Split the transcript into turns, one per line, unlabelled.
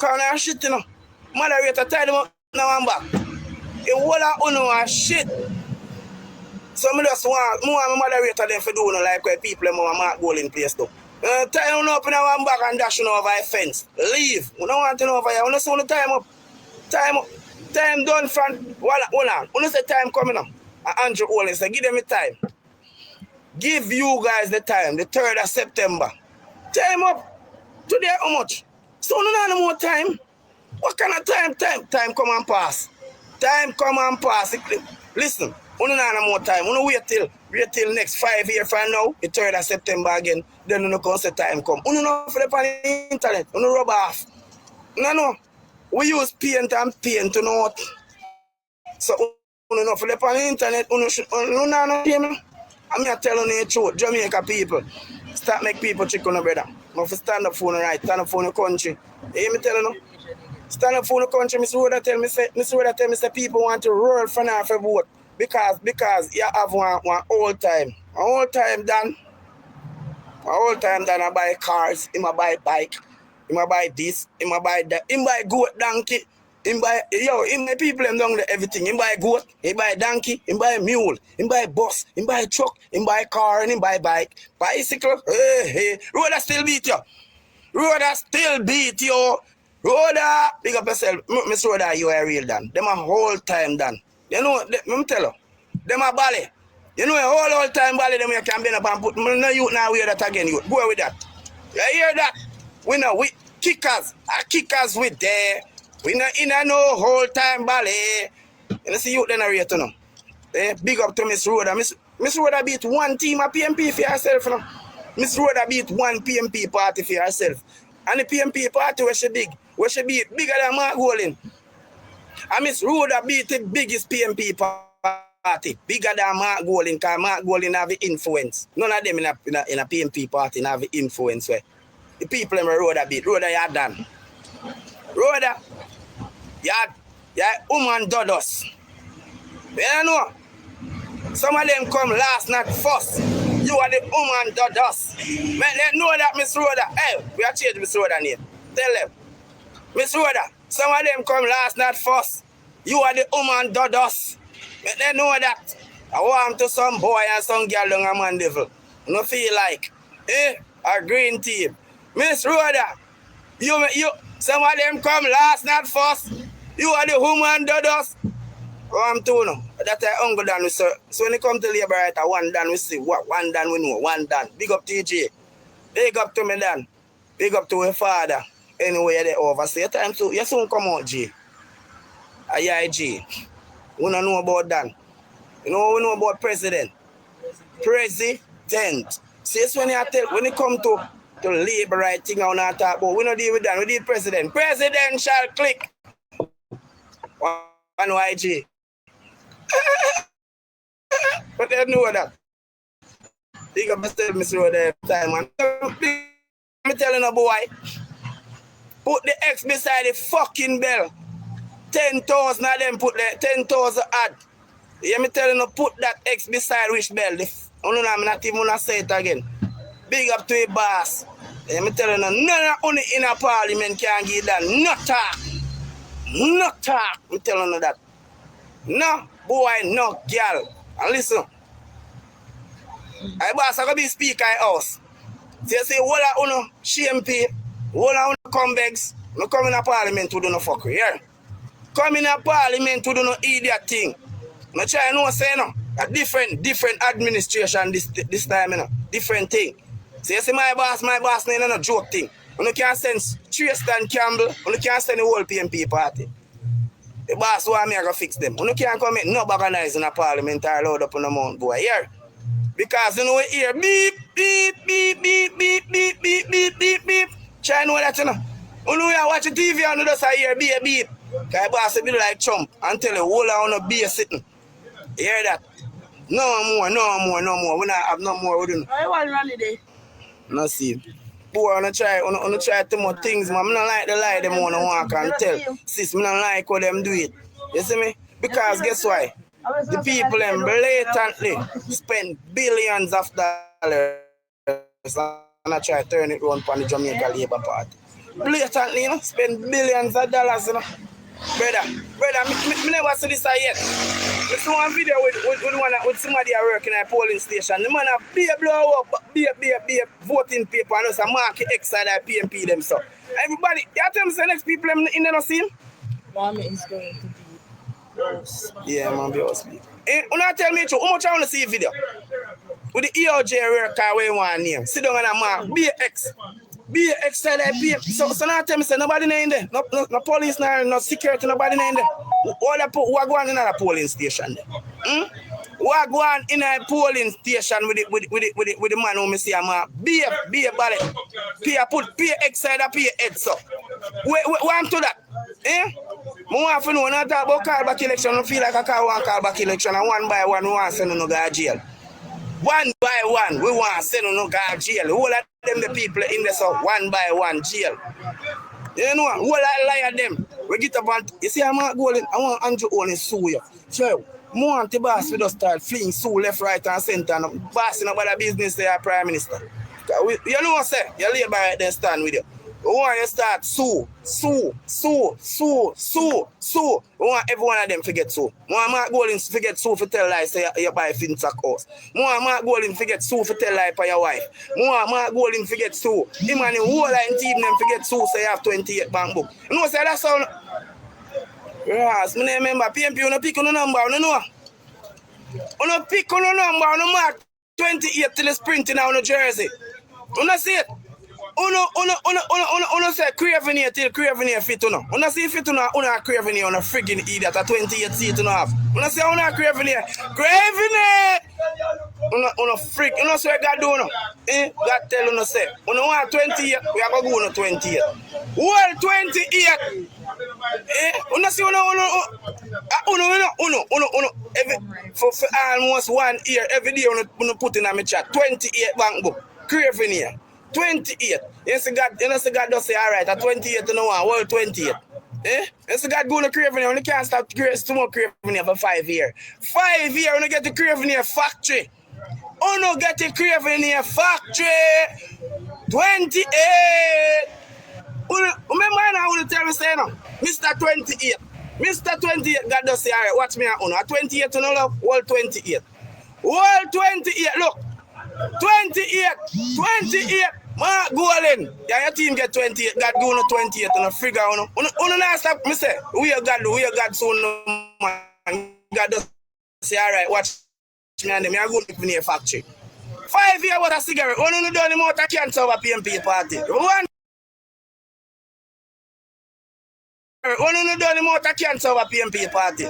corner and shit, you know. Moderator tie them up now and back. The whole of uno and shit. So I just want my moderator them for do like where people them mark goal in place though. Tie on up in one back and dashing over a fence. Leave. We don't want to know over here. We don't want to time up. Time up. Time done from hold on. We don't say time coming up. Andrew Holness say give them the time. Give you guys the time, the 3rd of September. Time up. Today how much? So we don't have no more time. What kind of time? Time come and pass. Time come and pass. Listen. We don't have no more time. We don't wait till next 5 years from now, the 3rd of September again. Then we don't say time come. We don't know for the on the internet. We don't rub off. No. We use paint and paint to know what. So we don't know for the on the internet. We don't know no shame. I'm here telling you the truth. Jamaica people. Start make people check on the brother. But for stand up for the right, stand up for the country. You hear me telling you? Stand up for the country. Mr. Roda tell me say people want to roll for now for vote. Because you have one old time. An old time done. I buy cars, he might buy bike, he might buy this, he might buy that, he buy goat, donkey, he buy people them down there everything. He buy goat, he buy donkey, he buy mule, he buy bus, he buy truck, he buy car, and he buy bike. Bicycle, hey. Roda still beat you. Roda, big up yourself. Miss Roda, you are real done. Them a whole time done. You know, let me tell you, them a ballet. You know, a whole time ballet, them you can be up and put. No, you now hear that again. You go with that. You hear that? We know, we kickers with there. We not in a no whole time ballet. You see you then a rate, you know. Big up to Miss Rhoda. Miss Rhoda beat one team of PNP for herself, you know. Miss Rhoda beat one PNP party for herself. And the PNP party where she beat bigger than Mark Golding. And Miss Rhoda beat the biggest PNP party, bigger than Mark Golding, because Mark Golding have the influence. None of them in a PNP party have the influence where the people in Rhoda beat. Rhoda, you're done. Rhoda, you're woman dodos. You know? Some of them come last, not first. You are the woman dodos. Make them know that, Miss Rhoda. Hey, we are changing Miss Rhoda name. Tell them. Miss Rhoda, some of them come last, not first. You are the woman dodos. Make them know that. I want to some boy and some girl down a man devil. You don't feel like, a green team. Miss Rhoda, you, some of them come last, not first. You are the woman dodos. Oh, I'm too no. That's a uncle done with sir. So when it come to labor right, one done we see. What one done we know, one done. Big up TJ. Big up to me Dan. Big up to my father. Anyway, they over. So your time to you soon come out, G. G. We don't know about Dan. You know we know about president. President. See when it come to labor right thing I wanna talk about. We don't deal with Dan, we deal president. President shall click. One YG. But they know that. Big up myself, Mr. Road time, man. I'm telling a boy, put the X beside the fucking bell. 10,000 of them put the 10,000 ad. Yeah, me telling you, put that X beside which bell. I'm not even gonna say it again. Big up to a boss. Yeah, me telling you, none of in a parliament can give that. No talk. I'm telling you that. No boy, no girl. And listen. I boss I go be speaker in house. So you say, all of CMP, all of comebacks, no come in a parliament to do no fuckery, yeah? Come in a parliament to do no idiot thing. No try no say no. A different administration this time, you know. Different thing. So you say my boss no joke thing. You can't send Tristan Campbell, you can't send the whole PNP party. The boss want me to go fix them. You can't come in no organize in a parliament or load up on the mount, boy, here. Because you know we hear beep, beep, beep, beep, beep, beep, beep, beep, beep, beep. Try know that, you know. You know you watch the TV and you just hear beep, beep. Because the boss will be like Trump and tell you, hold on a beer sitting. You hear that? No more. We not have no more. We don't.
I want to run today.
No see. Boy, I try too much things, man. I don't like the lie them want to walk and tell. Sis, I don't like how them do it. You see me? Because guess why? The people them blatantly spend billions of dollars and I try to turn it around on the Jamaica Labour Party. Blatantly, you know, spend billions of dollars, you know. Brother, me never see this yet. I saw one video with somebody working at a polling station. The man have be blow up, be voting paper and also mark X side of PNP them so. Everybody, you tell me the next people in the scene?
Mommy is going to be house.
Yeah, man, be house people. You not tell me how much I want to see a video? With the EOJ worker where you want name. Sit down and mark be extra like PM. So now tell me say nobody in there. No police, no security, nobody in there. Who are going in a polling station there? Who are going in a polling station with the man who me see a man? Be a ballot. Pay extra pay head so. What to that? More often when I talk about callback election, I feel like I call one callback election and one by one we want to send no go to jail. One by one, we want to send no go to jail. All of them the people in there so one by one jail. You know, all I lie at them. We get up and you see I'm not going. I want Andrew only sue you. So more anti boss we just start fleeing sue left, right, and center and bossing about the business there, Prime Minister. You know what I say? You labor right there stand with you. We want you start sue. We want every one of them to get sue. We want Mark Golding to get sue for tell lies say you buy a fintech house. We want Mark Golding to get sue for tell lies for your wife. We want Mark Golding to get sue. Him and the whole line team them to get sue say you have 28 bank book. You know say that's how. Yes, I remember PNP you no pick on the number, you know. You no pick on the number, you mark 28 till it's printing on the jersey. You no see it. Uno say craving here till craving here fit uno. Uno see fit uno craving here on a friggin' idiot at 28 seat uno have. Uno say uno craving here. Craving here! Uno freak. Uno say God do uno. God tell uno say. Uno want 28, we are going to go on 28. Well 28! Uno see uno every for almost 1 year every day uno put in a me chat 28 bank book. Craving here. 28. You see God does say, all right, at 28, you know what, world 28. You see God going to craving here, you can't stop smoke craving here for 5 years. 5 years, you get the craving here factory. You no get the craving here factory. 28. Remember now what you tell me say now? Mr. 28. Mr. 28, God does say, all right, watch me on. At 28, you know, love, world 28. World 28, look. 28. Mark Golding. Yeah, your team get 28. God go on 28 and a figure on. Uno not stop me say. We are God soon man. God does say, all right, watch me and them. I'm going to near factory. 5 years what a cigarette. Uno done him out of cancer over PNP party. Uno done him out of cancer over PNP party.